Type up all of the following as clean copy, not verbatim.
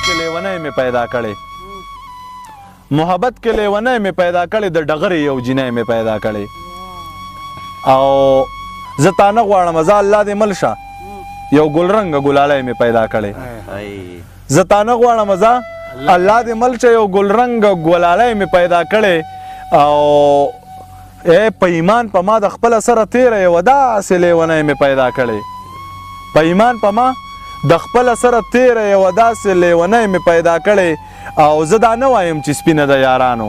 کې لیونی مې پیدا کړی محبت کې لیونی مې پیدا کړی د ډغرې یو جینۍ مې پیدا کړی او زه تا نه غواړم زه الله دې مل شه یو ګلرنګه ګلالی مې پیدا کړی زه تا نه غواړم زه الله دې مل شه یو ګلرنګه ګلالی مې پیدا کړی او په ایمان په ما د خپله سره تیره یوه داسې لیونی مې پیدا کړی په ایمان په ما د خپله سره تیره یوه داسې لیونی مې پیدا کړی او زه دا نه وایم چې سپینه د یارانو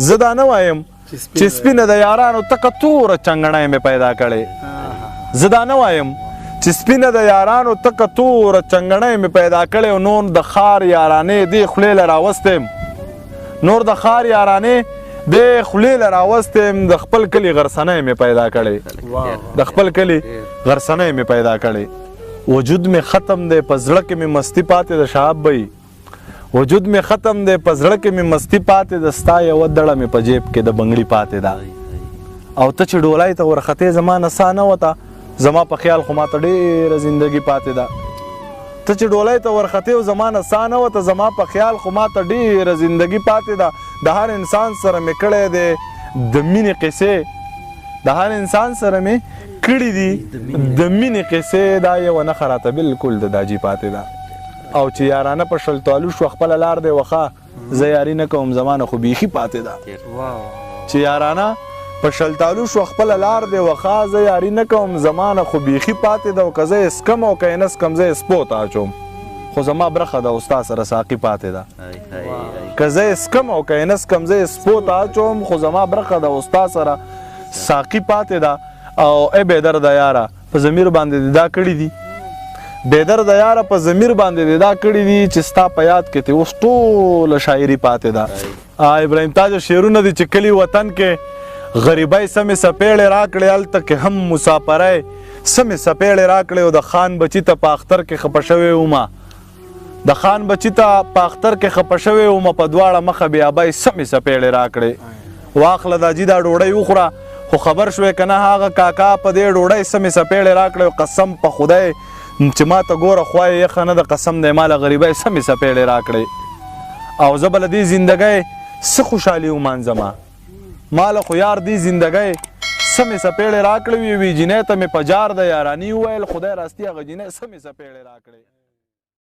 زه دا نه وایم چې سپینه د یارانو تکه توره چنګڼی مې پیدا کړی زه دا نه وایم چې سپینه د یارانو تکه توره چنګڼی مې پیدا کړی او نور د ښار یارانې دې خولې له راوستیم نور د ښار یارانې دې خولې له راوستیم د خپل کلي غرسنی مې پیدا کړی د خپل کلي غرسنی مې پیدا کړی وجود مې ختم دی په زړه کې مې مستی پاتې د شهاب بی وجود مې ختم دی په زړه کې مې مستی پاتې د ستا یوه دړه مې په جیب کې د بنګړي پاتې ده او ته چې ډولۍ ته ورختې زما نڅا نه وته زما په خیال خو ماته ډېره زندګي پاتې ده ته چې ډولۍ ته ورختې او زما نڅا نه وته زما په خیال خو ماته ډېره زندګي پاتې ده د هر انسان سره مې کړی دی د مینې قصې د هر انسان سره مې کړي دي د مینې قصې دا یوه نښه راته بلکل د داجي پاتې ده او چې یارانه په شلتالو شو خپله لار دی وخه زه یاري نه کوم زما نه خو بیخي پاتې ده چې یارانه په شلتالو شو خپله لار دی وخه زه یاري نه کوم زما نه خو بیخي پاتې ده او که زه یې سکم او که یې نه سکم زه یې سپو ته اچوم خو زما برخه ده او ستا سره ساقي پاتې ده که زه یې سکم او که یې نه سکم زه یې سپو ته اچوم خو زما برخه ده او ستا سره ساقي پاتې ده او ای بېدرده یاره په ضمیر باندې دې دا کړي دي بېدرده یاره په ضمیر باندې دې دا کړي دي چې ستا په یاد کې ته اوس ټوله شاعري پاتې ده ابراهیم تاجه شعرونه دي چې کلي وطن کې غریبۍ سمې سپېړې راکړې هلته کې هم مسافرۍ سمې سپېړې راکړې او د خان بچي ته په اختر کې خفه شوې ومه د خان بچي ته په اختر کې خفه شوې ومه په دواړه مخه بیابۍ سمې سپېړې راکړې واخله دا جي دا ډوډۍ وخوره خو خبر شوې که نه هغه کاکا په دې ډوډۍ سمې سپېړې راکړې او قسم په خدای چې ما ته ګوره خوا یې یخه نه د قسم دی ما له غریبۍ سمې سپېړې راکړې او زه به له دې زندګۍ څه خوشحالي ومانځمه ما له خو یار دې زندګۍ سمې سپېړې راکړې وي جینۍ ته مې په جار د یاراني وویل خدای راستي هغه جینۍ سمې سپېړې راکړې